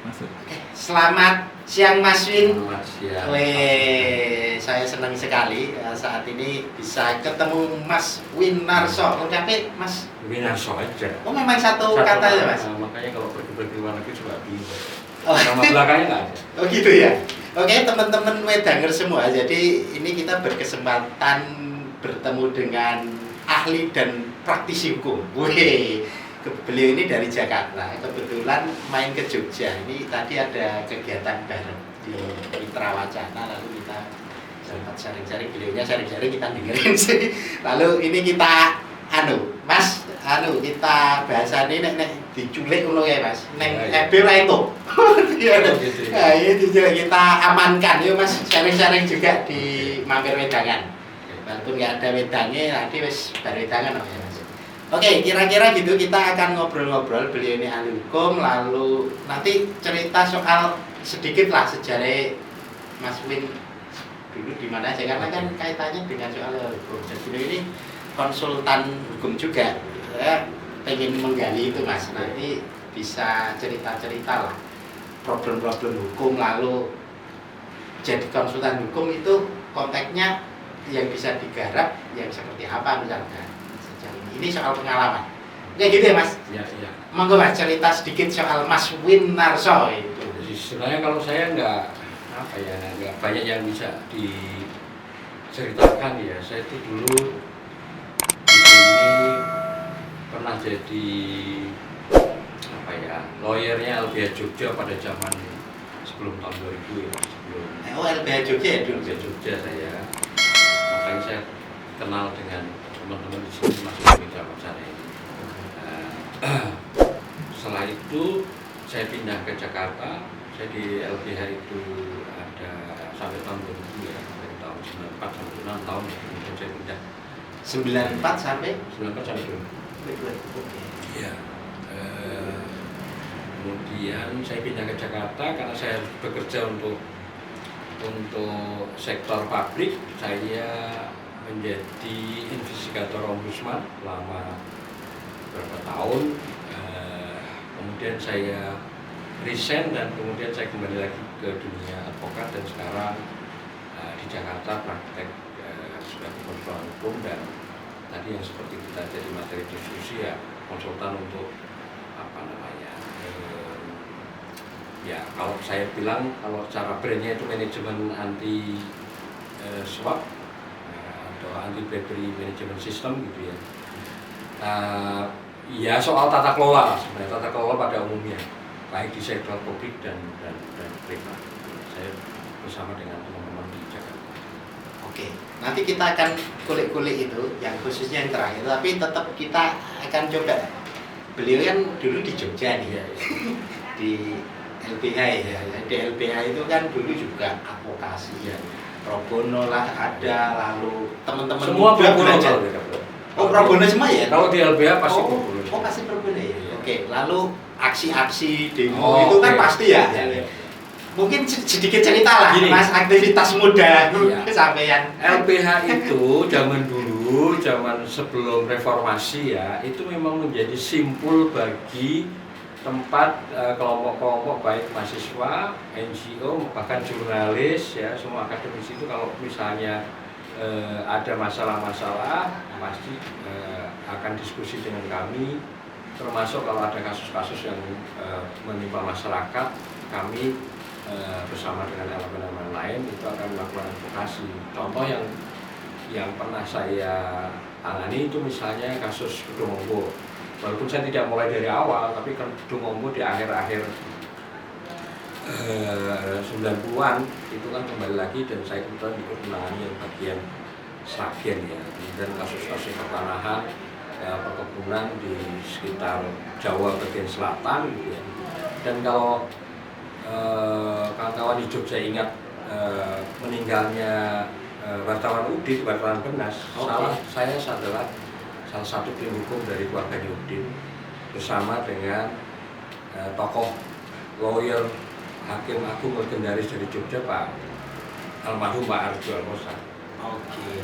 Masuk. Oke, selamat siang Mas Win. Selamat siang. Weh, saya senang sekali saat ini bisa ketemu Mas Winarso. Lengkapnya Mas Winarso aja. Oh, memang satu kata ya Mas? Makanya kalau pergi-pergi luar negeri juga bingung. Oh. Nama belakangnya nggak ada. Oh gitu ya. Oke teman-teman Wedanger semua. Jadi ini kita berkesempatan bertemu dengan ahli dan praktisi hukum. Wih, beliau ini dari Jakarta. Kebetulan main ke Jogja. Ini tadi ada kegiatan bareng di Mitra Wacana. Lalu kita sempat sharing-sharing. Beliaunya sharing-sharing, kita dengerin sih. Lalu ini kita Mas, kita bahasane nek diculik ngono ya Mas. Neng EB ora itu. Nah, ini juga kita amankan yuk Mas, sharing-sharing juga di mampir wedangan. Walaupun nggak ada wedangnya, nanti wis bar wedangan ya Mas. Oke, kira-kira gitu kita akan ngobrol-ngobrol. Beliau ini ahli hukum, lalu nanti cerita soal sedikit lah sejarah Mas Win dulu di mana aja, karena kan kaitannya dengan soal hukum. Dan beliau ini konsultan hukum juga. Saya pengen menggali itu Mas, nanti bisa cerita-cerita lah problem-problem hukum, lalu jadi konsultan hukum itu konteksnya yang bisa digarap yang seperti apa misalkan sejauh ini soal pengalaman. Kayak gitu ya Mas? Iya. Monggo Mas cerita sedikit soal Mas Winarso itu. Jadi sebenarnya kalau saya nggak banyak yang bisa diceritakan ya. Saya itu dulu di sini pernah jadi lawyernya LBH Jogja pada zaman sebelum tahun 2000 ya, sebelum LBH Jogja ya dulu. LBH Jogja saya. Makanya saya kenal dengan teman-teman di sini masuk di Mitra Wacana ini. Setelah itu saya pindah ke Jakarta. Saya di LBH itu ada sampai tahun 2000 ya, dari tahun 94 sampai 6 tahun ya. Kemudian saya pindah 94 sampai 2000. Ya. Kemudian saya pindah ke Jakarta karena saya bekerja untuk sektor pabrik. Saya menjadi investigator ombudsman selama beberapa tahun. Kemudian saya resign dan kemudian saya kembali lagi ke dunia advokat, dan sekarang di Jakarta praktek sebagai konsultan hukum, dan tadi yang seperti kita jadi materi diskusi ya, konsultan untuk ya kalau saya bilang, kalau cara brandnya itu manajemen anti swap atau anti bribery management system gitu ya. Ya soal tata kelola lah sebenarnya, tata kelola pada umumnya baik di sektor publik dan privat. Saya bersama dengan teman-teman di Jakarta. Oke, nanti kita akan kulik-kulik itu, yang khususnya yang terakhir. Tapi tetap kita akan coba. Beliau kan dulu di Jogja nih ya, di LBH ya. Di LBH itu kan dulu juga advokasi ya, pro bono lah ada, lalu teman-teman Semua pro bono. Oh, pro bono semua ya? Kalau di LBH pasti pro bono. Oh, pasti pro bono ya. Oke, lalu aksi-aksi demo itu oke. kan pasti ya. Mungkin sedikit cerita lah, Gini. Mas, aktivitas muda Iya. sampeyan. LBH itu zaman dulu, zaman sebelum reformasi ya, itu memang menjadi simpul bagi tempat kelompok-kelompok baik mahasiswa, NGO, bahkan jurnalis ya, semua akademisi itu kalau misalnya ada masalah-masalah pasti akan diskusi dengan kami, termasuk kalau ada kasus-kasus yang menimpa masyarakat, kami bersama dengan elemen-elemen lain itu akan melakukan advokasi. Contoh yang pernah saya tangani itu misalnya kasus Gedung Ombo. Walaupun saya tidak mulai dari awal, tapi kan Gedung Ombo di akhir-akhir 90-an itu kan kembali lagi, dan saya kebetulan ikut menangani yang bagian Sragen ya. Kemudian kasus-kasus pertanahan, perkebunan di sekitar Jawa bagian selatan gitu ya. Dan kalau kawan-kawan di Jogja ingat meninggalnya wartawan Udin, wartawan Benas. Saya adalah salah satu tim hukum dari keluarga Udin bersama dengan tokoh lawyer hakim agung legendaris dari Jogja, Pak almarhum Pak Arjo Almosa.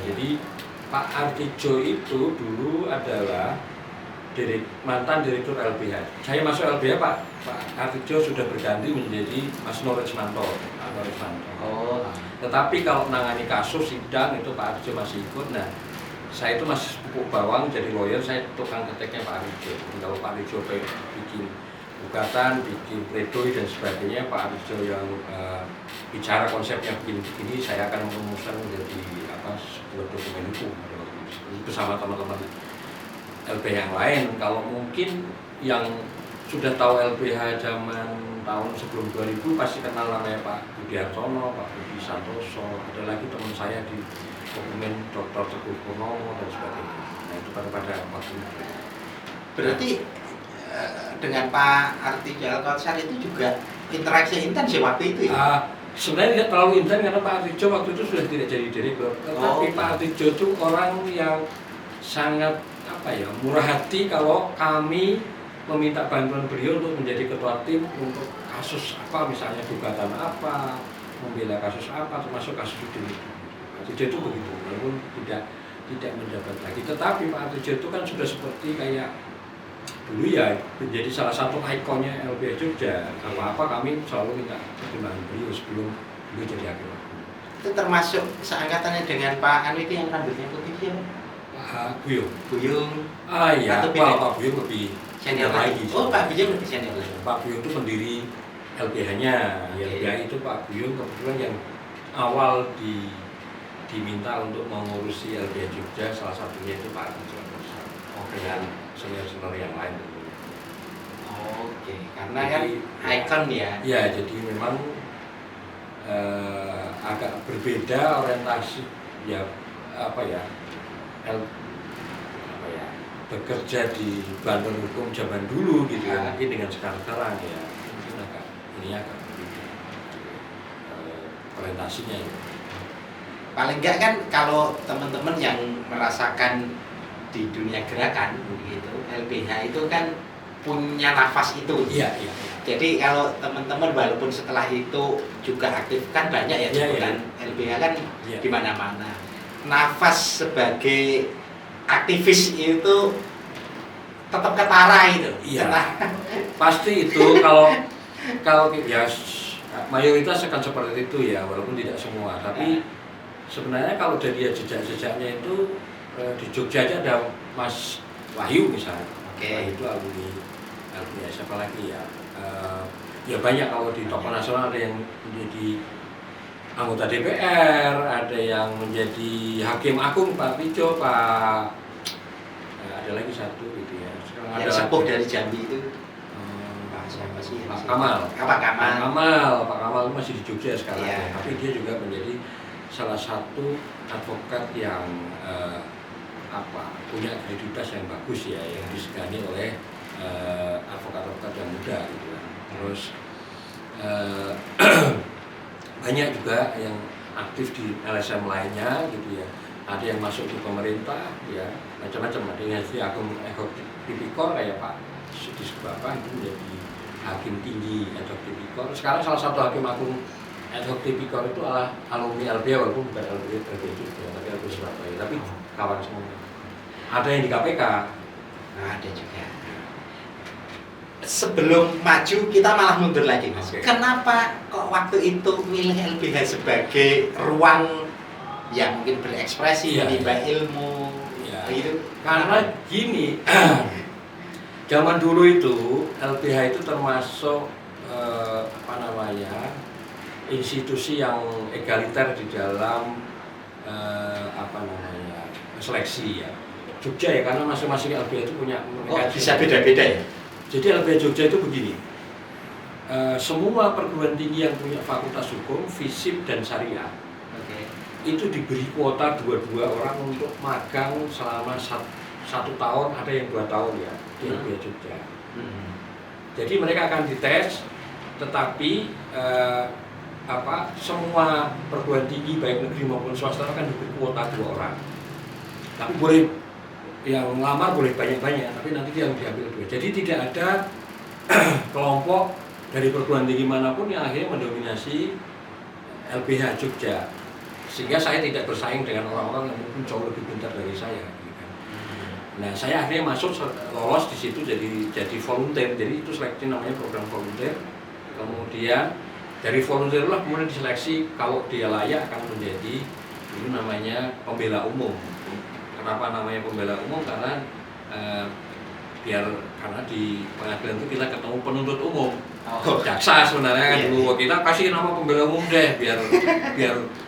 Jadi Pak Artijo itu dulu adalah mantan direktur LBH. Saya masuk LBH Pak Artijo sudah berganti menjadi Mas Nur Rismanto. Oh. Tetapi kalau menangani kasus sidang itu Pak Artijo masih ikut. Nah, saya itu masih pupuk bawang jadi lawyer, saya tukang keteknya Pak Artijo. Kalau Pak Artijo bikin gugatan, bikin pledoi dan sebagainya, Pak Artijo yang bicara konsepnya begini-begini, saya akan merumuskan menjadi sebuah dokumen hukum bersama teman-teman LBH yang lain. Kalau mungkin yang sudah tahu LBH zaman tahun sebelum 2000 pasti kenal namanya Pak Budi Hartono, Pak Budi Santoso, ada lagi teman saya di dokumen Dr. Teguh Purnomo dan sebagainya. Nah itu pada waktu itu. Berarti dengan Pak Artijo Alkotsar itu juga interaksi intens ya waktu itu ya? Sebenarnya tidak terlalu intens karena Pak Artijo waktu itu sudah tidak jadi direktur. Tetapi Pak Artijo itu orang yang sangat murah hati kalau kami meminta bantuan beliau untuk menjadi ketua tim untuk kasus misalnya gugatan membela kasus termasuk kasus itu. Pak Artijo itu begitu, walaupun tidak menjabat lagi. Tetapi Pak Artijo itu kan sudah seperti kayak dulu ya menjadi salah satu ikonnya LBH Jogja. Apa-apa kami selalu minta pertimbangan beliau sebelum beliau jadi hakim. Itu termasuk seangkatannya dengan Pak Anu itu yang rambutnya putih ya? Pak Buyung. Iya. Pak Buyung lebih senior lagi. Oh, Pak Buyung lebih senior lagi. Pak Buyung itu pendiri LBH-nya. LBH itu Pak Buyung kebetulan yang awal diminta untuk mengurusi LBH Jogja, salah satunya itu Pak Artijo. Dengan senior-senior yang lain. Oke, karena kan ikon ya. Ya, jadi memang agak berbeda orientasi bekerja di bantuan hukum zaman dulu gitu ya. Mungkin dengan sekarang ya mungkin agak berbeda orientasinya ya. Paling enggak kan kalau teman-teman yang merasakan di dunia gerakan gitu, LBH itu kan punya nafas itu. Iya. Jadi kalau teman-teman walaupun setelah itu juga aktif kan banyak ya kan LBH kan di mana-mana. Nafas sebagai aktivis itu tetap ketara itu. Iya. Pasti itu kalau ya mayoritas akan seperti itu ya, walaupun tidak semua. Tapi sebenarnya kalau dari jejak-jejaknya itu di Jogja aja ada Mas Wahyu misalnya. Wahyu itu alumni siapa lagi ya? Ya banyak kalau di tokoh nasional ada yang menjadi anggota DPR, ada yang menjadi hakim agung Pak Artijo, ada lagi satu gitu ya. Sekarang yang ada sepuh dari Jambi itu. Siapa sih? Pak Kamal. Pak Kamal itu masih di Jogja sekarang. Ya. Tapi dia juga menjadi salah satu advokat yang punya kredibilitas yang bagus ya, yang disegani oleh advokat-advokat yang muda gitu ya. Terus banyak juga yang aktif di LSM lainnya gitu ya. Ada yang masuk di pemerintah ya, macam-macam. Ada yang jadi hakim tipikor kayak Pak Sudis Bapak itu menjadi hakim tinggi ad hoc tipikor. Sekarang salah satu hakim agung ad hoc tipikor itu adalah alumni LBH, walaupun bukan LBH juga, tapi LBH Surabaya, tapi kawan semua. Ada yang di KPK. Ada juga. Sebelum maju kita malah mundur lagi Mas. Kenapa kok waktu itu milih LBH sebagai ruang yang mungkin berekspresi, menimba ilmu gitu? Karena gini, zaman dulu itu LBH itu termasuk institusi yang egaliter di dalam seleksi ya. Jogja ya, karena masing-masing LBH itu punya bisa beda-beda ya. Jadi LBH Jogja itu begini, semua perguruan tinggi yang punya fakultas hukum, FISIP dan syariah itu diberi kuota 22 orang untuk magang selama 1 tahun, ada yang 2 tahun ya di LBH Jogja. Jadi mereka akan dites, tetapi semua perguruan tinggi baik negeri maupun swasta akan diberi kuota 2 orang. Tapi boleh yang lamar boleh banyak-banyak, tapi nanti yang diambil 2. Jadi tidak ada kelompok dari perguruan tinggi manapun yang akhirnya mendominasi LBH Jogja. Sehingga saya tidak bersaing dengan orang-orang yang mungkin jauh lebih pintar dari saya. Nah, saya akhirnya masuk lolos di situ jadi volunteer. Jadi itu seleksi namanya program volunteer. Kemudian dari volunteer lah kemudian diseleksi kalau dia layak akan menjadi itu namanya pembela umum. Kenapa namanya pembela umum? Karena karena di pengadilan itu kita ketemu penuntut umum. Jaksa sebenarnya kan dulu kita kasih nama pembela umum deh biar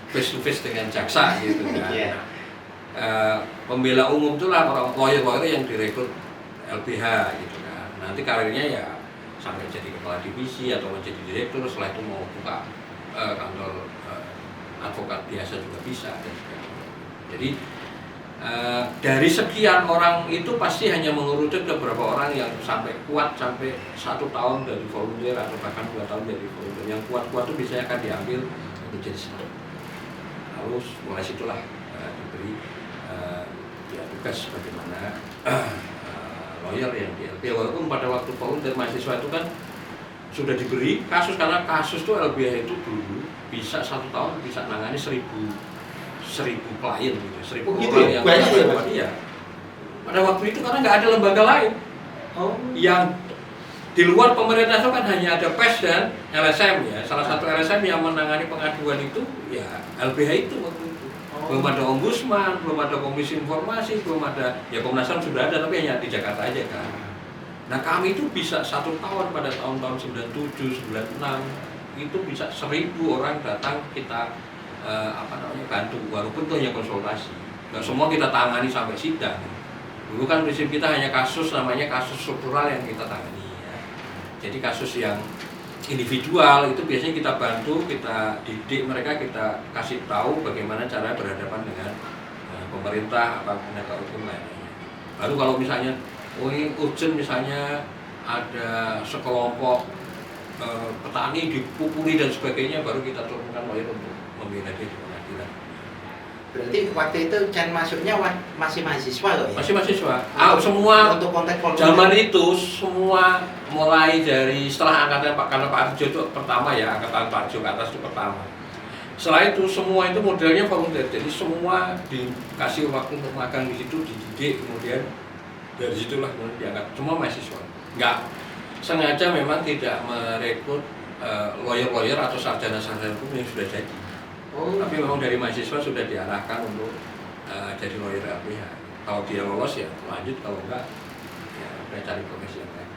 face to face dengan jaksa gitu kan. Pembela umum itulah orang lawyer yang direkrut LBH gitu kan. Nanti karirnya ya sampai jadi kepala divisi atau menjadi direktur, setelah itu mau buka kantor advokat biasa juga bisa dan sebagainya. Jadi dari sekian orang itu pasti hanya mengerucut ke beberapa orang yang sampai kuat sampai 1 tahun dari volunteer atau bahkan 2 tahun dari volunteer. Yang kuat-kuat itu biasanya akan diambil untuk jadi staff. Lalu mulai situlah diberi tugas bagaimana lawyer yang di LBH. Walaupun pada waktu volunteer mahasiswa itu kan sudah diberi kasus, karena kasus itu LBH itu dulu bisa 1 tahun bisa nangani 1000 klien gitu, 1000 orang yang banyak ya. Pada waktu itu karena nggak ada lembaga lain yang di luar pemerintah itu kan hanya ada PES dan LSM ya. Salah satu LSM yang menangani pengaduan itu ya LBH itu waktu itu. Belum ada ombudsman, belum ada komisi informasi, belum ada ya Komnas HAM sudah ada tapi hanya di Jakarta aja kan. Nah kami itu bisa 1 tahun pada tahun-tahun 97, 96 itu bisa 1000 orang datang kita bantu, walaupun itu hanya konsultasi. Nggak semua kita tangani sampai sidang. Dulu kan prinsip kita hanya kasus namanya kasus struktural yang kita tangani ya. Jadi kasus yang individual itu biasanya kita bantu, kita didik mereka, kita kasih tahu bagaimana cara berhadapan dengan pemerintah atau penegak hukum lainnya. Baru kalau misalnya ini urgent, misalnya ada sekelompok petani dipukuli dan sebagainya, baru kita turunkan lawyer untuk membela dia di pengadilan. Berarti waktu itu Chan masuknya masih mahasiswa loh ya? Masih mahasiswa. Semua untuk konteks zaman itu semua mulai dari setelah angkatan karena Pak Arjo itu pertama ya, angkatan Pak Arjo ke atas itu pertama. Setelah itu semua itu modelnya volunteer. Jadi semua dikasih waktu untuk magang di situ, dididik, kemudian dari situlah kemudian diangkat. Semua mahasiswa. Enggak sengaja memang tidak merekrut lawyer-lawyer atau sarjana-sarjana hukum yang sudah jadi. Tapi memang dari mahasiswa sudah diarahkan untuk jadi lawyer LBH. Kalau dia lolos ya lanjut, kalau enggak ya udah cari profesi yang lain.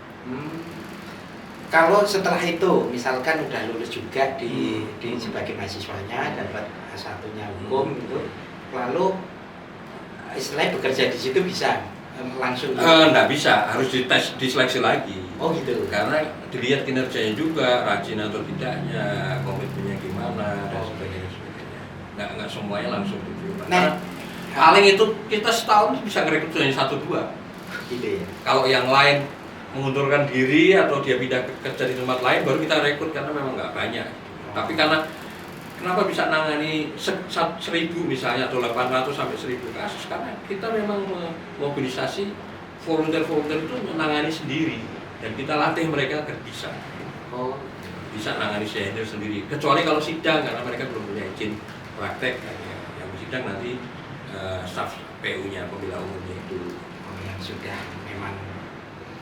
Kalau setelah itu misalkan udah lulus juga di sebagai mahasiswanya, dapat S1-nya hukum gitu, lalu istilahnya bekerja di situ bisa langsung? Enggak bisa, harus diseleksi lagi. Oh gitu. Karena dilihat kinerjanya juga, rajin atau tidaknya, komitmennya gimana dan sebagainya. Nggak semuanya langsung diterima. Nah, paling itu kita setahun bisa ngerekrut hanya 1-2. Gitu ya. Kalau yang lain mengundurkan diri atau dia pindah kerja di tempat lain, baru kita rekrut karena memang nggak banyak. Tapi karena kenapa bisa nangani 1000 misalnya atau 800 sampai 1000 kasus, karena kita memang memobilisasi volunteer itu menangani sendiri dan kita latih mereka agar bisa. Bisa nangani sendiri. Kecuali kalau sidang karena mereka belum punya izin praktek, yang sidang nanti staf PU-nya, pembela umumnya itu yang sudah memang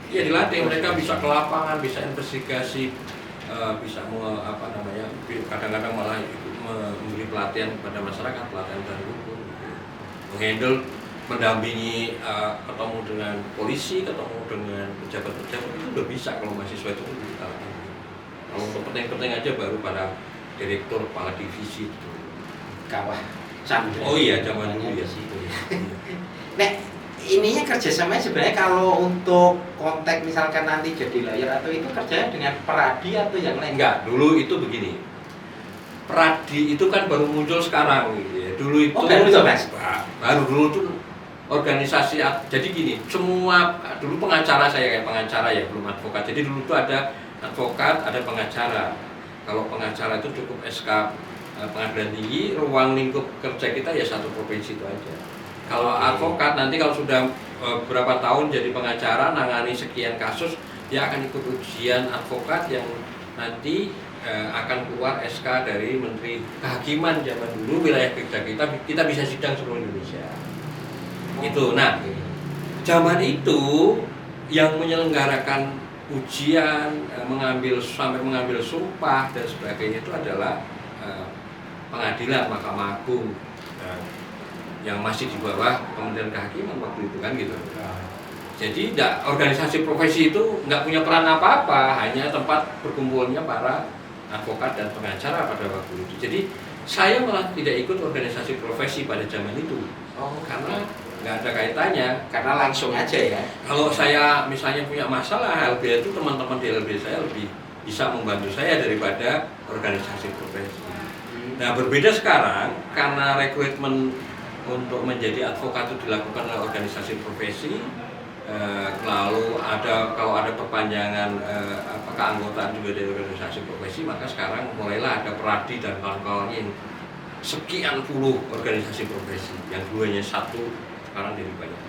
ya dilatih, mereka bisa ke lapangan, bisa investigasi, bisa kadang-kadang malah memberi pelatihan kepada masyarakat, pelatihan dari hukum, menghandle, mendampingi, ketemu dengan polisi, ketemu dengan pejabat-pejabat itu udah bisa kalau mahasiswa itu kita latih. Kalau untuk penting-penting aja baru pada direktur, kepala divisi itu. Kawah Chandra. Oh iya, zaman dulu ya. Nah, ininya kerjasamanya sebenarnya kalau untuk konteks misalkan nanti jadi lawyer atau itu kerjanya dengan peradi atau yang lain? Enggak, dulu itu begini. Peradi itu kan baru muncul sekarang gitu ya. Dulu itu baru dulu tuh organisasi. Jadi gini, semua dulu pengacara saya kayak pengacara ya, belum advokat. Jadi dulu tuh ada advokat, ada pengacara. Kalau pengacara itu cukup SK pengadilan tinggi, ruang lingkup kerja kita ya satu provinsi itu aja. Kalau advokat nanti kalau sudah beberapa tahun jadi pengacara, nangani sekian kasus, dia akan ikut ujian advokat yang nanti akan keluar SK dari Menteri Kehakiman zaman dulu, wilayah kerja kita bisa sidang seluruh Indonesia. Itu. Nah, zaman itu yang menyelenggarakan ujian, sampai mengambil sumpah dan sebagainya itu adalah pengadilan Mahkamah Agung yang masih di bawah Kementerian Kehakiman waktu itu kan gitu. Jadi organisasi profesi itu nggak punya peran apa-apa, hanya tempat berkumpulnya para advokat dan pengacara pada waktu itu. Jadi saya malah tidak ikut organisasi profesi pada zaman itu, karena nggak ada kaitannya. Karena langsung aja ya. Kalau saya misalnya punya masalah LBH itu, teman-teman di LBH saya lebih bisa membantu saya daripada organisasi profesi. Nah, berbeda sekarang karena rekrutmen untuk menjadi advokat itu dilakukan oleh organisasi profesi. Lalu kalau ada perpanjangan keanggotaan juga dari organisasi profesi, maka sekarang mulailah ada Peradi dan kawan-kawannya yang sekian puluh organisasi profesi, yang dulunya satu sekarang jadi banyak.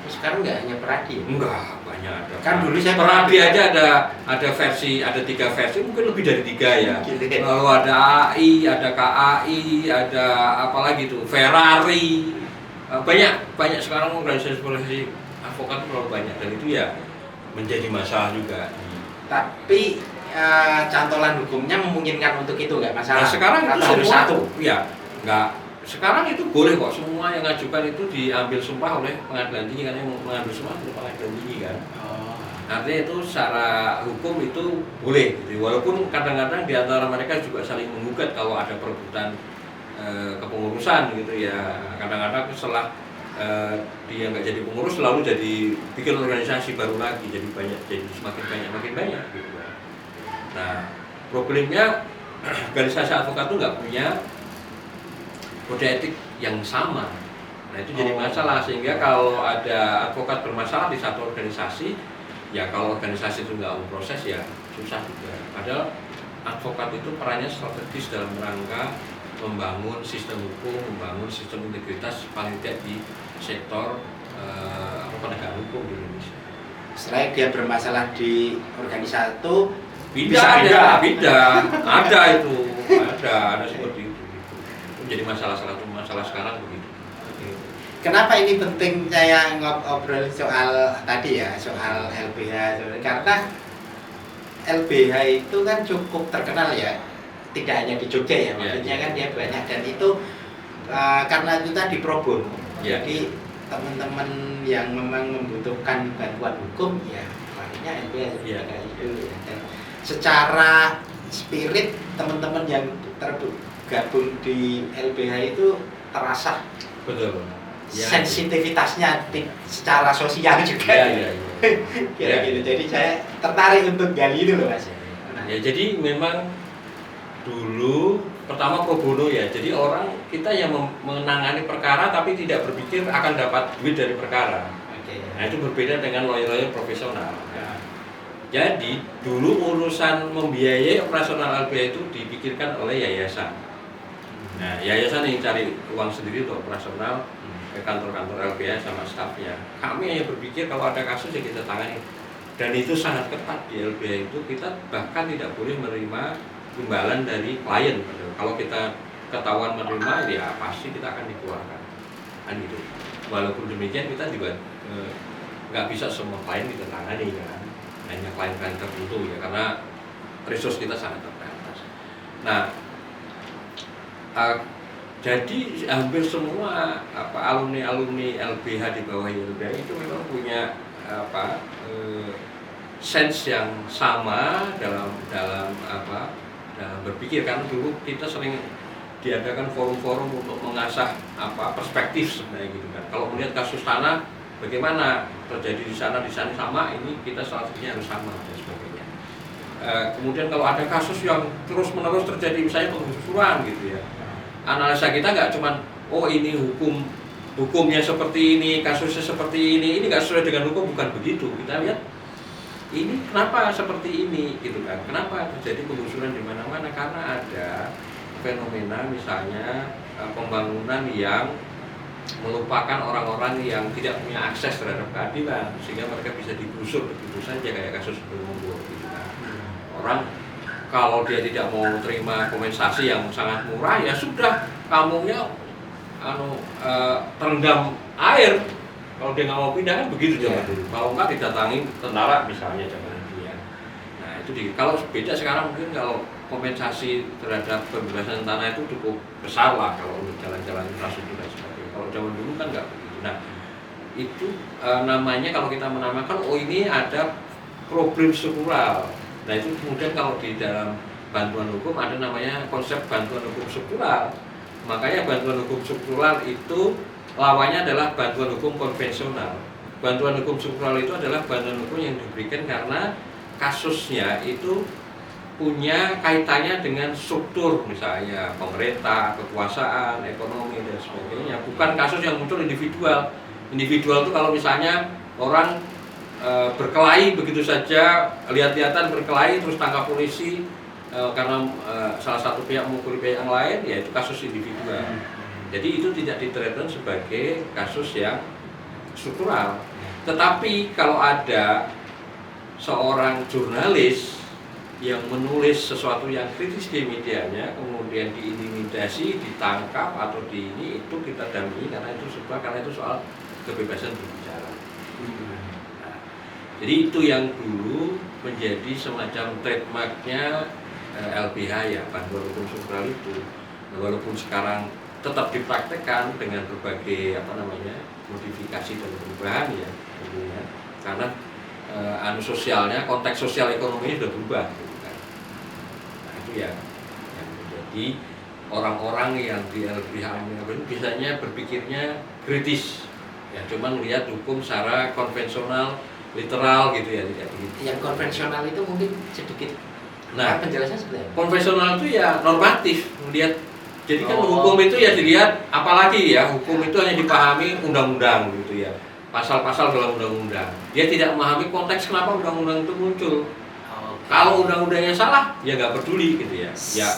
Sekarang nggak hanya Peradi? Enggak, banyak ada. Kan dulu saya Peradi aja ada versi, ada 3 versi, mungkin lebih dari 3 ya. Lalu ada AI, ada KAI, ada apalagi tuh Ferrari, banyak sekarang organisasi profesi advokat terlalu banyak, dan itu ya menjadi masalah juga. Tapi cantolan hukumnya memungkinkan untuk itu nggak masalah? Nah, sekarang itu harus semua satu? Ya, nggak. Sekarang itu boleh kok, semua yang ngajukan itu diambil sumpah oleh pengadilan tinggi, karena yang mengambil sumpah oleh pengadilan tinggi kan. Artinya itu secara hukum itu boleh, gitu. Walaupun kadang-kadang di antara mereka juga saling menggugat kalau ada perebutan kepengurusan gitu ya. Kadang-kadang setelah dia nggak jadi pengurus, lalu jadi bikin organisasi baru lagi, jadi semakin banyak gitu. Nah, problemnya organisasi advokat itu nggak punya kode etik yang sama. Nah, itu jadi masalah, sehingga kalau ada advokat bermasalah di satu organisasi, ya kalau organisasi itu nggak memproses ya susah juga. Padahal advokat itu perannya strategis dalam rangka membangun sistem hukum, membangun sistem integritas paling tidak di sektor penegakan hukum di Indonesia. Selain dia bermasalah di organisasi itu, ada seperti itu. Itu jadi masalah sekarang begitu. Kenapa ini penting saya ngobrol soal tadi ya, soal LBH? Karena LBH itu kan cukup terkenal ya, tidak hanya di Jogja ya, maksudnya kan dia banyak, dan itu karena itu tadi pro bono. Jadi teman-teman yang memang membutuhkan bantuan hukum ya makanya LBH kayak itu ya. Dan secara spirit teman-teman yang tergabung di LBH itu terasa betul. Sensitivitasnya secara sosial juga. Kira-kira. Jadi saya tertarik untuk gali itu loh Mas. Ya, jadi memang dulu pertama pro bono ya, jadi kita yang menangani perkara tapi tidak berpikir akan dapat duit dari perkara. Nah, itu berbeda dengan lawyer-lawyer profesional. Jadi dulu urusan membiayai operasional LBH itu dipikirkan oleh yayasan. Nah, yayasan yang cari uang sendiri untuk operasional kantor-kantor LBH sama stafnya. Kami hanya berpikir kalau ada kasus ya kita tangani. Dan itu sangat ketat di LBH itu, kita bahkan tidak boleh menerima imbalan dari klien. Kalau kita ketahuan menerima, ya pasti kita akan dikeluarkan, kan gitu. Walaupun demikian kita juga nggak bisa semua klien kita tangani kan, hanya klien-klien tertentu ya, karena resource kita sangat terbatas. Nah, jadi hampir semua alumni LBH di bawah LBH itu memang punya sense yang sama dalam berpikir, kan dulu kita sering diadakan forum-forum untuk mengasah perspektif sebenarnya gitu kan. Kalau melihat kasus tanah, bagaimana terjadi di sana sama, ini kita strateginya harus sama dan sebagainya. Kemudian kalau ada kasus yang terus-menerus terjadi, misalnya penggusuran gitu ya, analisa kita nggak cuman ini hukumnya seperti ini, kasusnya seperti ini nggak sesuai dengan hukum, bukan begitu. Kita lihat ini kenapa seperti ini gitu kan, kenapa terjadi penggusuran di mana-mana, karena ada fenomena misalnya pembangunan yang melupakan orang-orang yang tidak punya akses terhadap keadilan, sehingga mereka bisa digusur begitu saja kayak kasus Bromo gitu kan. Orang kalau dia tidak mau terima kompensasi yang sangat murah, ya sudah, kampungnya terendam air, Kalau dia nggak mau pindah kan begitu zaman dulu. Kalau nggak didatangi tentara misalnya zaman dulu ya. Nah itu kalau beda sekarang mungkin kalau kompensasi terhadap pembebasan tanah itu cukup besar lah kalau untuk jalan-jalan infrastruktur dan sebagainya. Kalau zaman dulu kan nggak begitu. Nah itu namanya kalau kita menamakan ini ada problem struktural. Nah itu kemudian kalau di dalam bantuan hukum ada namanya konsep bantuan hukum struktural. Makanya bantuan hukum struktural itu lawannya adalah bantuan hukum konvensional. Bantuan hukum struktural itu adalah bantuan hukum yang diberikan karena kasusnya itu punya kaitannya dengan struktur, misalnya pemerintah, kekuasaan, ekonomi dan sebagainya. Bukan kasus yang muncul individual. Individual itu kalau misalnya orang berkelahi begitu saja, lihat-lihatan berkelahi terus tangkap polisi karena salah satu pihak memukuli pihak yang lain, ya itu kasus individual. Jadi itu tidak diterapkan sebagai kasus yang struktural. Tetapi kalau ada seorang jurnalis yang menulis sesuatu yang kritis di medianya, kemudian diintimidasi, ditangkap atau itu kita dampingi karena itu soal kebebasan berbicara. Nah, jadi itu yang dulu menjadi semacam trademarknya LBH ya, bantuan hukum struktural itu. Nah, walaupun sekarang tetap dipraktekkan dengan berbagai modifikasi dan perubahan ya, tentunya karena sosialnya, konteks sosial ekonomi sudah berubah. Nah itu ya yang menjadi orang-orang yang di LBH ini biasanya berpikirnya kritis. Ya cuma melihat hukum secara konvensional, literal gitu ya, tidak begitu. Yang konvensional itu mungkin sedikit. Nah, penjelasannya seperti apa? Konvensional itu ya normatif, melihat. Jadi kan hukum itu ya dilihat, apalagi ya hukum itu hanya dipahami undang-undang gitu ya, pasal-pasal dalam undang-undang. Dia tidak memahami konteks kenapa undang-undang itu muncul. Kalau undang-undangnya salah, ya nggak peduli gitu ya. Ya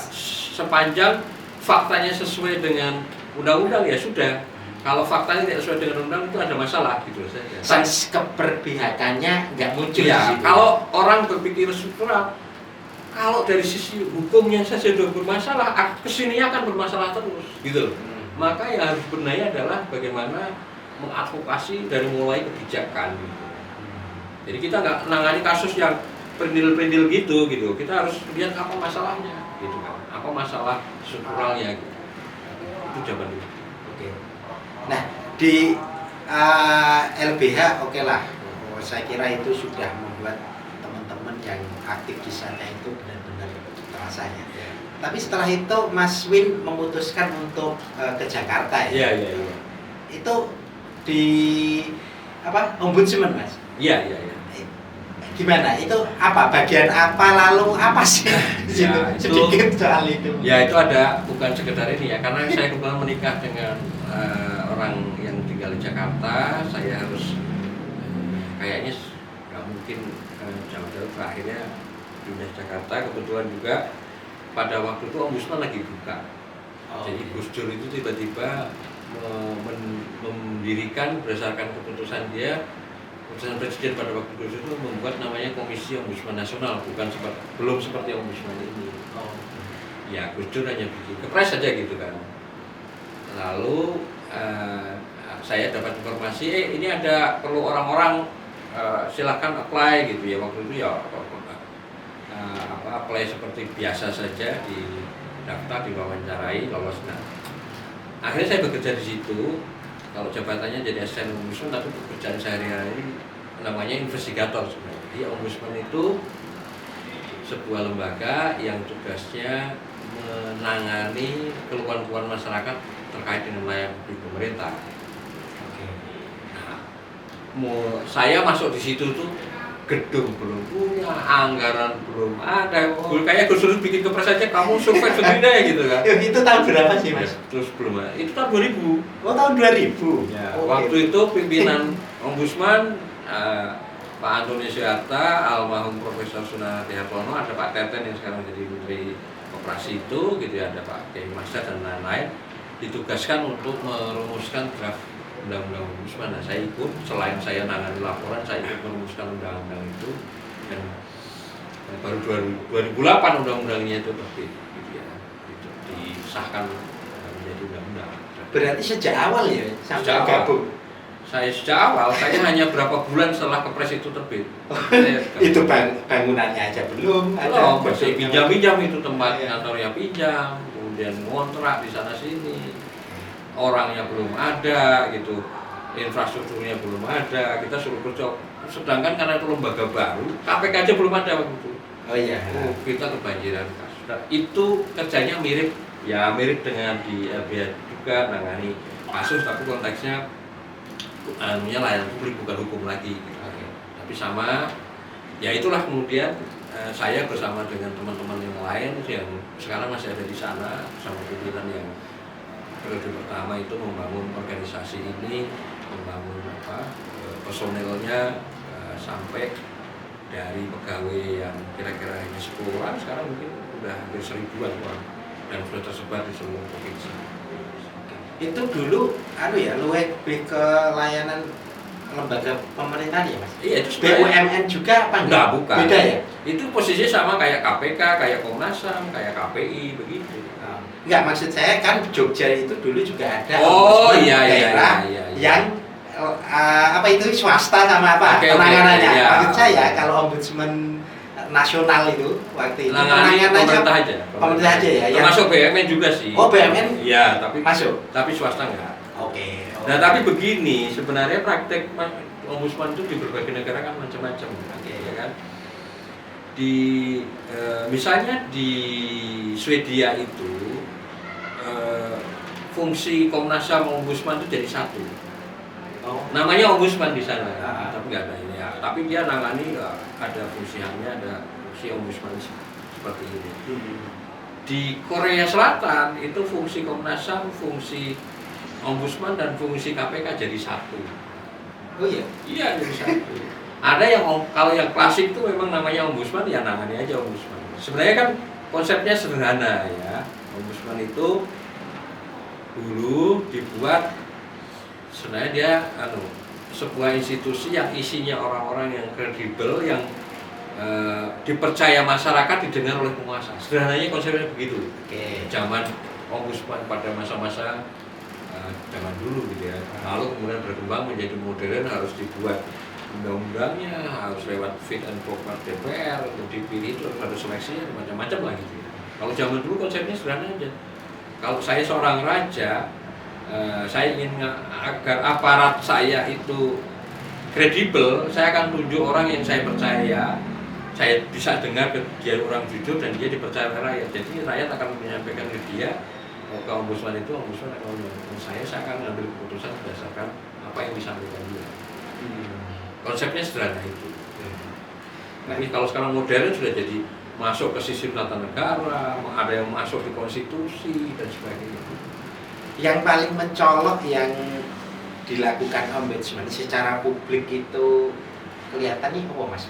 sepanjang faktanya sesuai dengan undang-undang ya sudah. Kalau faktanya tidak sesuai dengan undang itu ada masalah gitu saja. Sans keberpihakannya nggak muncul ya, di situ. Kalau orang berpikir struktural, kalau dari sisi hukumnya saja sudah bermasalah, kesininya akan bermasalah terus gitu loh. Maka yang harus benahi adalah bagaimana mengadvokasi dari mulai kebijakan gitu. Jadi kita nggak menangani kasus yang perindil-perindil gitu. Kita harus lihat apa masalahnya gitu kan. Apa masalah strukturalnya gitu. Itu jawaban dulu. Oke. Nah, di LBH oke lah. Saya kira itu sudah membuat teman-teman yang aktif di sana itu benar-benar terasa ya. Tapi setelah itu Mas Win memutuskan untuk ke Jakarta ya. Iya. Itu di Ombudsman Mas? Iya. Gimana? Itu apa? Bagian apa lalu apa sih? Ya, sedikit soal itu. Ya itu ada, bukan sekedar ini ya, karena saya kebetulan menikah dengan orang yang tinggal di Jakarta. Saya harus kayaknya nggak mungkin jauh-jauh, akhirnya pindah Jakarta. Kebetulan juga pada waktu itu Ombudsman lagi buka. Jadi Gus Dur itu tiba-tiba mendirikan berdasarkan keputusan Presiden pada waktu itu membuat namanya Komisi Ombudsman Nasional, belum seperti Ombudsman ini. Ya Gus Dur hanya bikin kepres saja gitu kan. Lalu saya dapat informasi, ini ada perlu orang-orang, silahkan apply gitu ya. Waktu itu ya apply seperti biasa saja, di daftar, diwawancarai, lolos. Nah, akhirnya saya bekerja di situ. Kalau jabatannya jadi asisten ombudsman, tapi pekerjaan sehari-hari namanya investigator sebenarnya. Jadi ombudsman itu sebuah lembaga yang tugasnya menangani keluhan-keluhan masyarakat terkait dengan layanan publik pemerintah. Nah, saya masuk di situ tuh gedung belum punya, anggaran belum ada. Kayak Gus Dur bikin kepres aja, kamu survei sendiri deh gitu kan. Itu tahun berapa sih Mas? Terus belum ada. Itu tahun 2000. Oh tahun 2000. Ya, waktu itu pimpinan Ombudsman Pak Antoni Syarta, almarhum Profesor Sunarti Hartono, ada Pak Teten yang sekarang jadi Menteri Koperasi itu, gitu ya, ada Pak Kiai Masda dan lain-lain, ditugaskan untuk merumuskan draft undang-undang ombudsman. Nah, saya ikut, selain saya nangani laporan, saya ikut merumuskan undang-undang itu, dan baru 2008 undang-undangnya itu terbit, gitu ya, itu disahkan menjadi undang-undang. Berarti sejak awal ya, sampai gabung. Saya sejak awal, saya hanya berapa bulan setelah kepres itu terbit. Itu bangunannya aja belum ada. Masih pinjam-pinjam itu tempat Iya. kantornya pinjam, kemudian ngontrak di sana sini. Orangnya belum ada gitu, infrastrukturnya belum ada, kita suruh kerja. Sedangkan karena itu lembaga baru, KPK aja belum ada waktu itu. Oh iya. Kita kebanjiran kasus. Nah, itu kerjanya mirip dengan di LBH juga nangani kasus, tapi konteksnya layanan publik bukan hukum lagi gitu. Tapi sama, ya itulah kemudian saya bersama dengan teman-teman yang lain yang sekarang masih ada di sana bersama pimpinan yang periode pertama itu membangun organisasi ini, membangun personelnya sampai dari pegawai yang kira-kira hanya 10 orang sekarang mungkin udah hampir 1000-an orang dan sudah tersebar di seluruh provinsi. Itu dulu lebih ke layanan lembaga pemerintahan ya Mas? Iya, itu sebenarnya BUMN juga apa enggak? enggak, bukan. Beda ya? Itu posisinya sama kayak KPK, kayak Komnas HAM, kayak KPI begitu. Enggak, maksud saya kan Jogja itu dulu juga ada Oh ombudsman iya daerah yang apa itu swasta sama apa penanganannya. Iya. Maksud saya kalau ombudsman nasional itu waktu itu Penanganannya pemerintah aja. Pemerintah aja ya. Termasuk BUMN juga sih. Oh, BUMN? Iya, tapi masuk. Tapi swasta enggak. Oke. Nah, tapi begini, sebenarnya praktek ombudsman itu di berbagai negara kan macam-macam, ya kan? Misalnya di Swedia itu fungsi Komnas HAM ombudsman itu jadi satu. Namanya ombudsman di sana, tapi nggak ada ini ya. Tapi dia nangani ada fungsi HAM-nya, ada fungsi ombudsman seperti ini. Di Korea Selatan itu fungsi Komnas HAM, fungsi ombudsman dan fungsi KPK jadi satu. Oh iya? Iya, jadi satu. Ada yang kalau yang klasik itu memang namanya ombudsman, ya nangani aja ombudsman. Sebenarnya kan konsepnya sederhana ya. Ombudsman itu dulu dibuat sebenarnya dia sebuah institusi yang isinya orang-orang yang kredibel, yang dipercaya masyarakat, didengar oleh penguasa. Sederhananya konsepnya begitu. Zaman ombudsman pada masa-masa zaman dulu gitu ya. Lalu kemudian berkembang menjadi modern, harus dibuat undang-undangnya, harus lewat fit and proper DPR untuk dipilih, itu harus ada seleksinya macam-macam lah gitu ya. Kalau zaman dulu konsepnya sederhana aja. Kalau saya seorang raja, saya ingin agar aparat saya itu kredibel, saya akan tunjuk orang yang saya percaya, saya bisa dengar dia orang jujur dan dia dipercaya oleh rakyat. Jadi rakyat akan menyampaikan ke dia, ke ombudsman itu, ombudsman akan menyampaikan saya akan mengambil keputusan berdasarkan apa yang disampaikan dia. Konsepnya sederhana itu. Tapi kalau sekarang modern sudah jadi masuk ke sistem tata negara, ada yang masuk di konstitusi dan sebagainya. Yang paling mencolok yang dilakukan ombudsman secara publik itu kelihatan nih, Mas?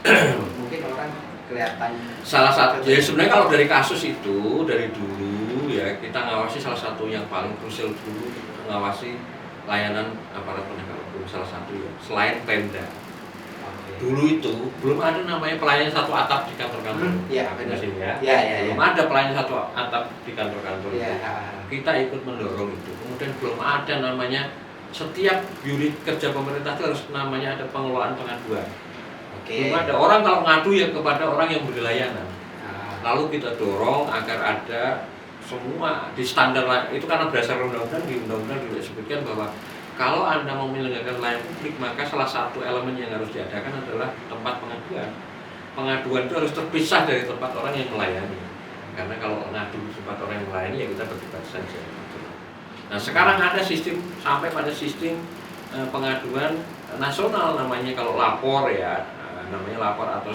Mungkin orang kelihatan. Salah satu, ya sebenarnya kalau dari kasus itu dari dulu ya kita ngawasi salah satu yang paling krusial dulu, ngawasi layanan aparat penegak hukum salah satu ya, selain Pemda. Dulu itu belum ada namanya pelayanan satu atap di kantor-kantor. Iya, benar. Ya. Belum ada pelayanan satu atap di kantor-kantor. Ya. Kita ikut mendorong itu. Kemudian belum ada namanya setiap unit kerja pemerintah itu harus namanya ada pengelolaan pengaduan. Belum ada. Orang kalau ngadu ya kepada orang yang beri layanan. Lalu kita dorong agar ada semua di standar itu karena berdasarkan undang-undang, di undang-undang juga disebutkan bahwa kalau Anda mau menyelenggarakan layanan publik, maka salah satu elemen yang harus diadakan adalah tempat pengaduan. Pengaduan itu harus terpisah dari tempat orang yang melayani. Karena kalau ngadu di tempat orang yang melayani, ya kita berdebat saja. Nah, sekarang ada sistem, sampai pada sistem pengaduan nasional namanya, kalau lapor ya, namanya lapor atau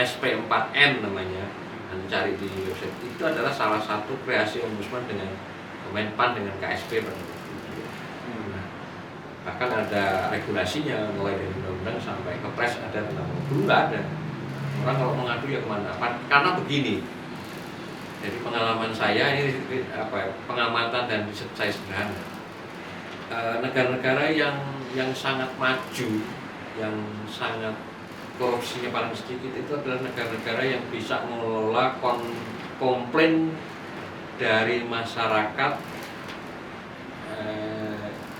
SP4N namanya. Anda cari di website. Itu adalah salah satu kreasi ombudsman dengan Kemenpan dengan KSP pada waktu itu. Bahkan ada regulasinya mulai dari undang-undang sampai kepres ada tentang dulu nggak ada. Orang kalau mengadu ya kemana? Karena begini. Jadi pengalaman saya ini pengamatan dan riset saya sederhana. Negara-negara yang sangat maju, yang sangat korupsinya paling sedikit itu adalah negara-negara yang bisa mengelola komplain dari masyarakat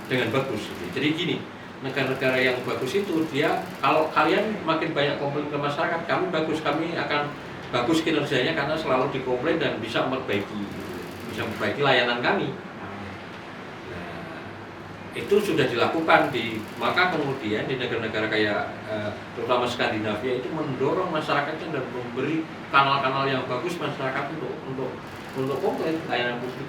dengan bagus. Jadi gini, negara-negara yang bagus itu dia kalau kalian makin banyak komplain ke masyarakat, kami bagus, kami akan bagus kinerjanya karena selalu dikomplain dan bisa memperbaiki layanan kami. Itu sudah dilakukan maka kemudian di negara-negara kayak terutama Skandinavia itu mendorong masyarakatnya dan memberi kanal-kanal yang bagus masyarakat untuk komplain layanan publik.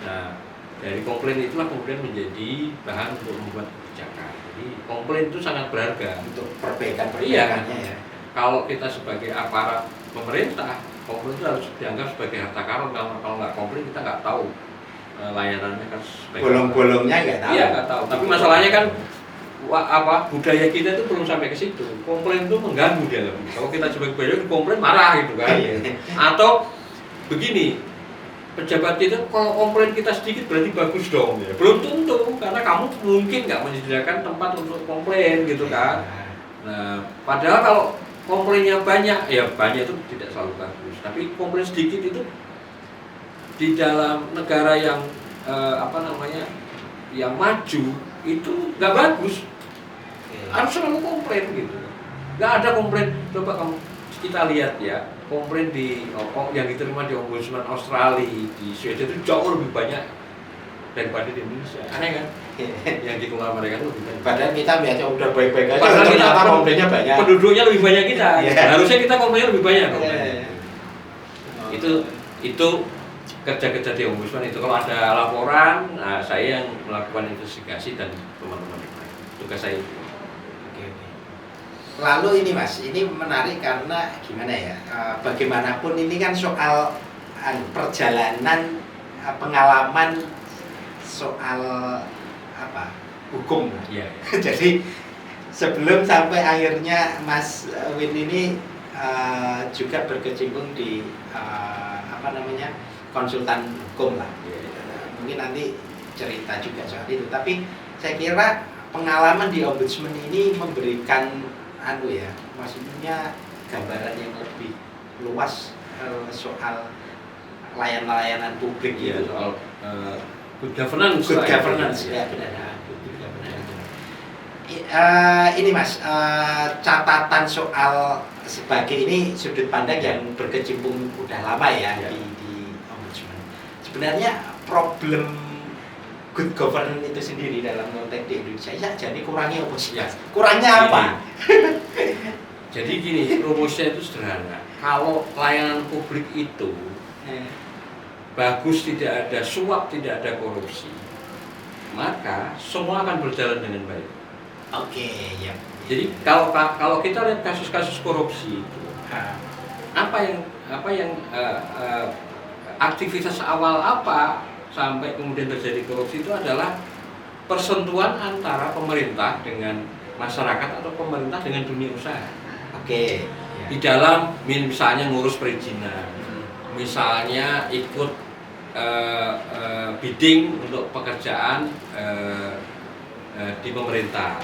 Nah, dari komplain itulah kemudian menjadi bahan untuk membuat kebijakan. Jadi komplain itu sangat berharga untuk perbaikan-perbaikannya ya. Kalau kita sebagai aparat pemerintah, komplain itu harus dianggap sebagai harta karun. Kalau nggak komplain kita nggak tahu layanannya kan bolong-bolongnya nggak tahu. Iya nggak tahu. Tapi masalahnya kan budaya kita itu belum sampai ke situ. Komplain itu mengganggu dia loh. Kalau kita sebagai pejabat komplain marah gitu kan. Atau begini, pejabat kita kalau komplain kita sedikit berarti bagus dong ya. Belum tentu karena kamu mungkin nggak menyediakan tempat untuk komplain gitu kan. Nah, padahal kalau komplainnya banyak, ya banyak itu tidak selalu bagus. Tapi komplain sedikit itu di dalam negara yang yang maju itu nggak bagus. Harus selalu komplain gitu. Nggak ada komplain. Coba kita lihat ya, komplain yang diterima di Ombudsman Australia, di Swedia itu jauh lebih banyak daripada di Indonesia. Aneh kan? Yang dikelola mereka itu lebih banyak. Padahal kita melihatnya udah baik-baik aja. Padahal ternyata komplainnya banyak. Penduduknya lebih banyak kita. Harusnya kita komplainnya lebih banyak. Itu kerja-kerja di Ombudsman itu. Kalau ada laporan, nah saya yang melakukan investigasi dan teman-teman yang lain. Tugas saya itu. Lalu ini Mas, ini menarik karena gimana ya? Bagaimanapun ini kan soal perjalanan pengalaman soal hukum. Iya. Jadi sebelum sampai akhirnya Mas Win ini juga berkecimpung di konsultan hukum lah. Mungkin nanti cerita juga soal itu. Tapi saya kira pengalaman di Ombudsman ini memberikan maksudnya gambaran yang lebih luas soal layanan publik gitu. Soal good governance. Good governance ya benar. Ini Mas, catatan soal sebagai ini sudut pandang yang berkecimpung udah lama ya di Ombudsman. Sebenarnya problem good governance itu sendiri dalam konteks di Indonesia ya jadi kurangnya apa sih? Kurangnya apa? Jadi gini, rumusnya itu sederhana. Kalau layanan publik itu bagus, tidak ada suap, tidak ada korupsi, maka semua akan berjalan dengan baik. Oke, ya. Jadi kalau kita lihat kasus-kasus korupsi itu, apa yang aktivitas awal apa sampai kemudian terjadi korupsi itu adalah persentuhan antara pemerintah dengan masyarakat atau pemerintah dengan dunia usaha. Oke. Di dalam misalnya ngurus perizinan, misalnya ikut bidding untuk pekerjaan di pemerintah.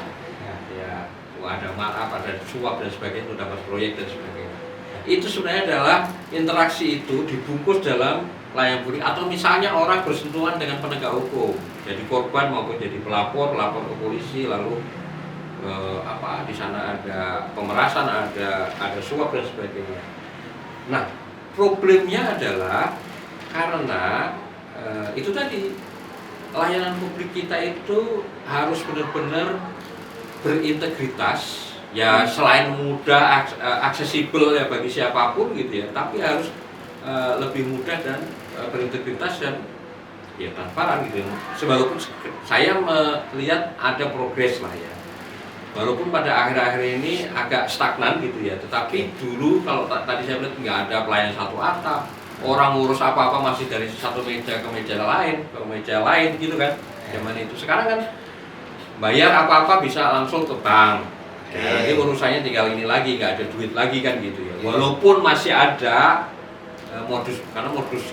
Ya, ada markup, ada suap dan sebagainya untuk dapat proyek dan sebagainya. Itu sebenarnya adalah interaksi itu dibungkus dalam layanan publik atau misalnya orang bersentuhan dengan penegak hukum, jadi korban maupun jadi lapor ke polisi, lalu di sana ada pemerasan, ada suap dan sebagainya. Nah, problemnya adalah karena itu tadi layanan publik kita itu harus benar-benar berintegritas, ya selain mudah aksesibel ya bagi siapapun gitu ya, tapi harus lebih mudah dan berintegritas dan ya transparan gitu. Sebab saya melihat ada progres lah ya. Walaupun pada akhir-akhir ini agak stagnan gitu ya, tetapi dulu kalau tadi saya lihat nggak ada pelayan satu atap, orang ngurus apa-apa masih dari satu meja ke meja lain gitu kan. Zaman itu sekarang kan bayar apa-apa bisa langsung ke bank. Jadi urusannya tinggal ini lagi, nggak ada duit lagi kan gitu ya. Walaupun masih ada modus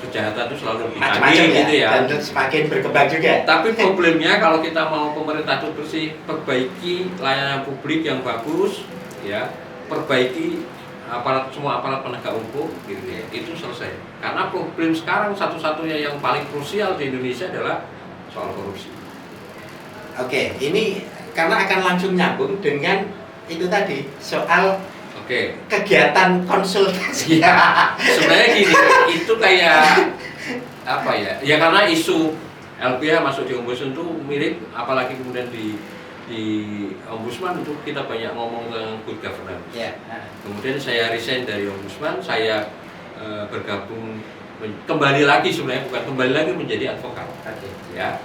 kejahatan itu selalu macam-macam gitu ya. Dan semakin berkembang juga. Tapi problemnya kalau kita mau pemerintah itu bersih, perbaiki layanan publik yang bagus, ya, perbaiki semua aparat penegak hukum, gitu ya, itu selesai. Karena problem sekarang satu-satunya yang paling krusial di Indonesia adalah soal korupsi. Oke, ini karena akan langsung nyambung dengan itu tadi soal Oke. kegiatan konsultasi. Iya. Sebenarnya gini, itu kayak apa ya? Ya karena isu LPH masuk di Ombudsman itu mirip, apalagi kemudian di Ombudsman itu kita banyak ngomong tentang good governance. Ya. Kemudian saya resign dari Ombudsman, saya bergabung kembali lagi, sebenarnya bukan kembali lagi menjadi advokat. Oke. Ya,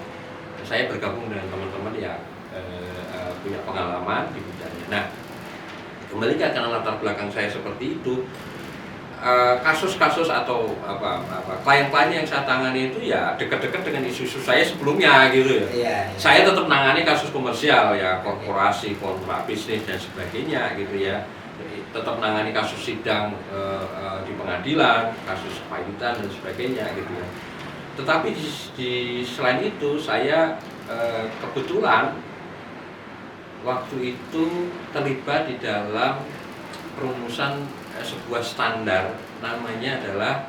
saya bergabung dengan teman-teman yang punya pengalaman di bidangnya. Nah, kembali karena latar belakang saya seperti itu, kasus-kasus atau klien-klien yang saya tangani itu ya dekat-dekat dengan isu-isu saya sebelumnya gitu ya. Iya. Saya tetap menangani kasus komersial ya, korporasi, kontrak bisnis dan sebagainya gitu ya. Tetap menangani kasus sidang di pengadilan, kasus kepahitan dan sebagainya gitu ya. Tetapi selain itu saya kebetulan waktu itu terlibat di dalam perumusan sebuah standar, namanya adalah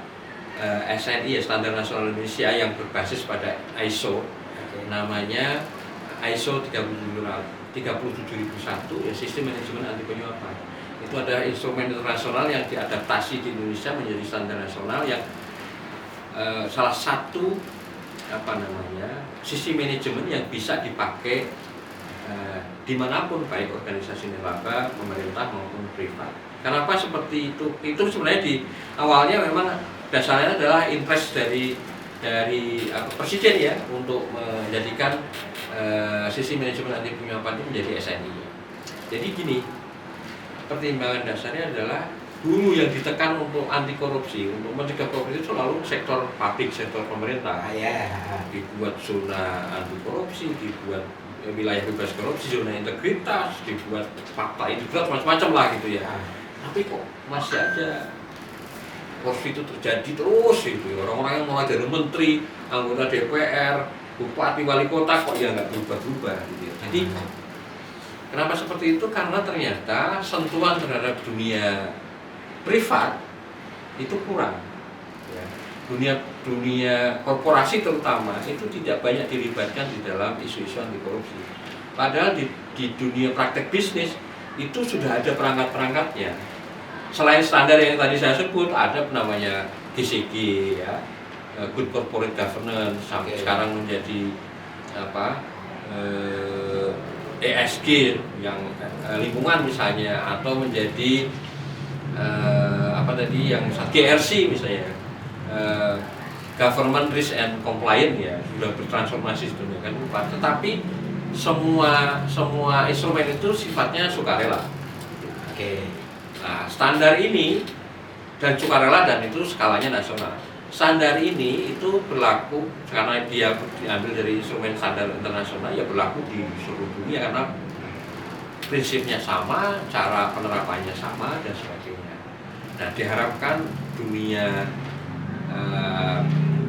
SNI ya, Standar Nasional Indonesia, yang berbasis pada ISO. Namanya ISO 37001 ya, Sistem Manajemen Anti Penyuapan. Itu ada instrumen internasional yang diadaptasi di Indonesia menjadi standar nasional yang salah satu sistem manajemen yang bisa dipakai dimanapun, baik organisasi nirlaba, pemerintah maupun privat. Kenapa seperti itu? Itu sebenarnya di awalnya memang dasarnya adalah impres dari Presiden ya, untuk menjadikan sistem manajemen anti penyuapan itu menjadi SNI. Jadi gini, pertimbangan dasarnya adalah dulu yang ditekan untuk anti korupsi, untuk mencegah korupsi itu selalu sektor publik, sektor pemerintah. Dibuat zona anti korupsi, dibuat wilayah bebas korupsi, zona integritas, dibuat fakta integritas, macam-macam lah gitu ya. Tapi kok masih aja korupsi itu terjadi terus gitu. Orang-orang yang mulai dari menteri, anggota DPR, bupati, wali kota kok ya nggak berubah-ubah gitu ya. Jadi kenapa seperti itu? Karena ternyata sentuhan terhadap dunia privat itu kurang. Ya. Dunia korporasi terutama itu tidak banyak dilibatkan di dalam isu-isu anti korupsi. Padahal di dunia praktek bisnis itu sudah ada perangkat-perangkatnya. Selain standar yang tadi saya sebut, ada namanya GCG ya, Good Corporate Governance, sampai sekarang menjadi ESG yang lingkungan misalnya, atau menjadi yang GRC misalnya, Government Risk and Compliance ya, sudah bertransformasi sedemikian rupa. Tetapi semua instrumen itu sifatnya sukarela. Nah, standar ini dan sukarela, dan itu skalanya nasional. Standar ini itu berlaku karena dia diambil dari instrumen standar internasional, ya berlaku di seluruh dunia karena prinsipnya sama, cara penerapannya sama dan sebagainya. Nah, diharapkan dunia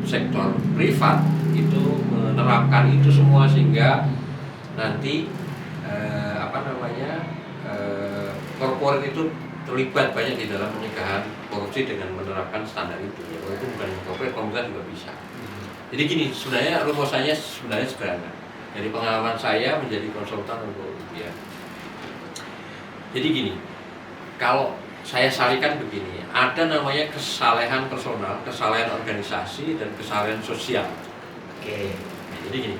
sektor privat itu menerapkan itu semua sehingga nanti korporat itu terlibat banyak di dalam pencegahan korupsi dengan menerapkan standar itu. Ya, walaupun bukan korporat, pemerintah juga bisa. Jadi gini, sebenarnya rumusannya sebenarnya sederhana. Dari pengalaman saya menjadi konsultan untuk ya. Jadi gini, kalau saya sarikan begini, ada namanya kesalahan personal, kesalahan organisasi, dan kesalahan sosial. Jadi gini,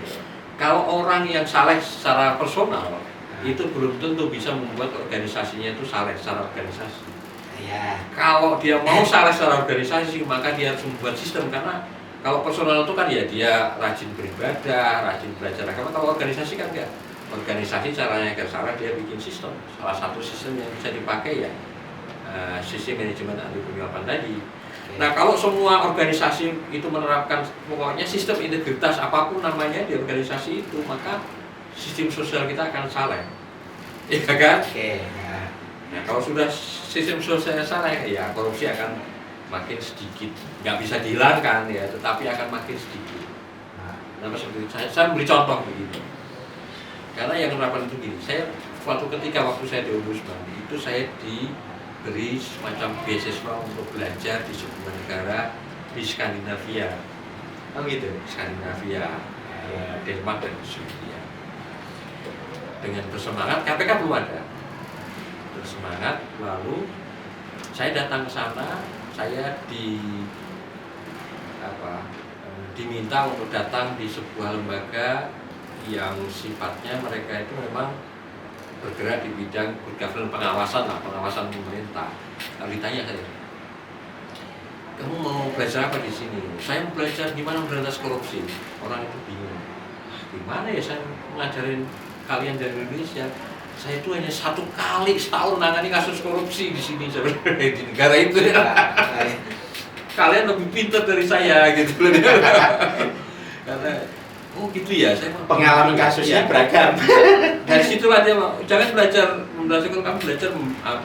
kalau orang yang saleh secara personal itu belum tentu bisa membuat organisasinya itu saleh secara organisasi. Kalau dia mau saleh secara organisasi, maka dia harus membuat sistem, karena kalau personal itu kan ya dia rajin beribadah, rajin belajar agama. Kalau organisasi kan enggak. Organisasi caranya agar salah, dia bikin sistem. Salah satu sistem yang bisa dipakai ya sistem manajemen anti penyuapan tadi. Nah, kalau semua organisasi itu menerapkan pokoknya sistem integritas apapun namanya di organisasi itu, maka sistem sosial kita akan saleh, ya kan? Nah, kalau sudah sistem sosial saleh, ya korupsi akan makin sedikit, nggak bisa dihilangkan ya, tetapi akan makin sedikit. Nah, seperti itu. Saya beri contoh begini, karena yang menerapkan itu gini. Saya waktu saya di Ombudsman itu saya diberi semacam beasiswa untuk belajar di sebuah negara di Skandinavia. Oh gitu. Skandinavia, Denmark dan Swedia. dengan bersemangat, KPK belum ada. Bersemangat, lalu saya datang ke sana, saya diminta untuk datang di sebuah lembaga yang sifatnya mereka itu memang bergerak di bidang good governance, pengawasan pemerintah. Lalu ditanya saya, kamu mau belajar apa di sini? Saya mau belajar gimana memberantas korupsi. Orang itu bingung, gimana ya saya ngajarin kalian dari Indonesia? Saya itu hanya 1 kali setahun nangani kasus korupsi di sini sebenarnya di negara itu. Kalian lebih pintar dari saya gitu loh. Karena oh gitu ya, saya pengalaman kasusnya beragam. Dari situlah dia jangan belajar kamu belajar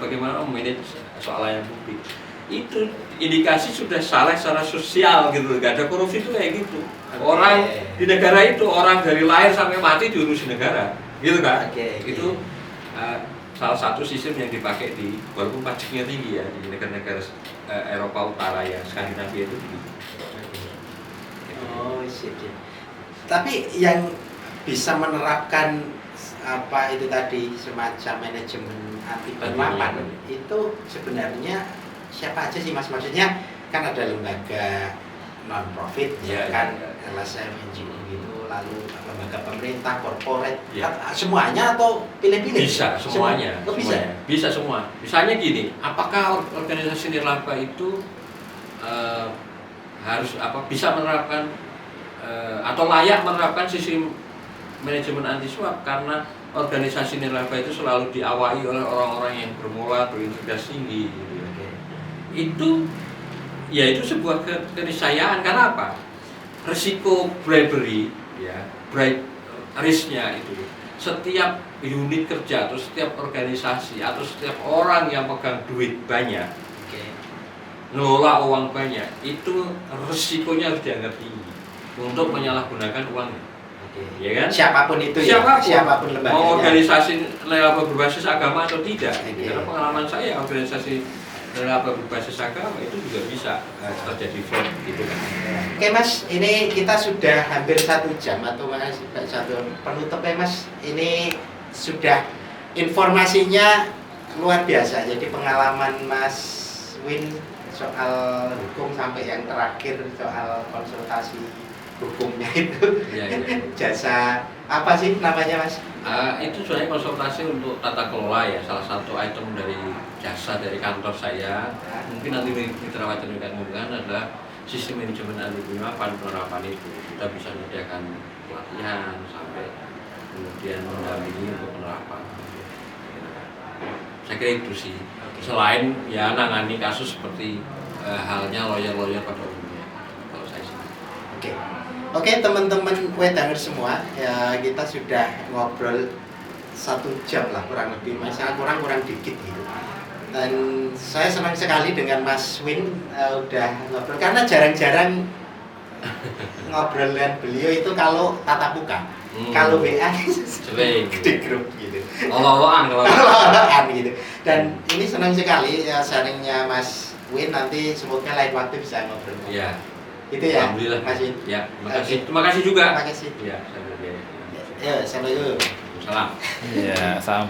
bagaimana memanage soal layanan publik. Itu indikasi sudah salah secara sosial gitu, gak ada korupsi itu kayak gitu. Orang di negara itu orang dari lahir sampai mati diurusi negara, gitu kan? Itu salah satu sistem yang dipakai walaupun pajaknya tinggi ya di negara-negara Eropa Utara ya, Skandinavia itu begitu. Oh, sip. Tapi yang bisa menerapkan apa itu tadi semacam manajemen anti penerapan itu sebenarnya siapa aja sih Mas? Maksudnya kan ada lembaga non profit kan LSM, NGO gitu, lalu lembaga pemerintah, korporat, semuanya atau pilih-pilih? Bisa semuanya. Bisa semua. Misalnya gini, apakah organisasi nirlaba itu harus bisa menerapkan atau layak menerapkan sistem manajemen anti suap, karena organisasi nirlaba itu selalu diawali oleh orang-orang yang bermoral berintegritas tinggi gitu. Itu sebuah keniscayaan. Karena apa? Risiko bribery ya, risknya itu setiap unit kerja atau setiap organisasi atau setiap orang yang pegang duit banyak, ngelola uang banyak, itu risikonya harus dianggap tinggi untuk menyalahgunakan uangnya. Ya kan? Siapapun itu siapapun lembaganya. Mau organisasi nirlaba berbasis agama atau tidak. Karena pengalaman saya organisasi nirlaba berbasis agama itu juga bisa terjadi fraud gitu kan. Oke Mas, ini kita sudah hampir 1 jam atau Mas satu penutup ya Mas. Ini sudah informasinya luar biasa. Jadi pengalaman Mas Win soal hukum sampai yang terakhir soal konsultasi hukumnya itu jasa apa sih namanya Mas? Itu sebenarnya konsultasi untuk tata kelola ya, salah satu item dari jasa dari kantor saya. Mungkin nanti mitra wacana kan adalah sistem manajemen anti penerapan itu. Kita bisa menyediakan pelatihan sampai kemudian mendampingi untuk penerapan. Saya kira itu sih. Selain ya nangani kasus seperti halnya lawyer pada umumnya. Kalau saya sih. Oke teman-teman wedanger semua, ya kita sudah ngobrol 1 jam lah kurang lebih, masalah kurang dikit gitu. Dan saya senang sekali dengan Mas Win udah ngobrol, karena jarang-jarang ngobrol dengan beliau itu kalau tatap muka. Kalau WA di grup gitu. Loloan gitu. Dan ini senang sekali ya sharingnya Mas Win, nanti semoga lain waktu bisa ngobrol. Iya. Itu ya. Alhamdulillah. Masih. Ya, terima kasih juga. Terima kasih. Ya, Assalamualaikum. Salam. Iya, salam.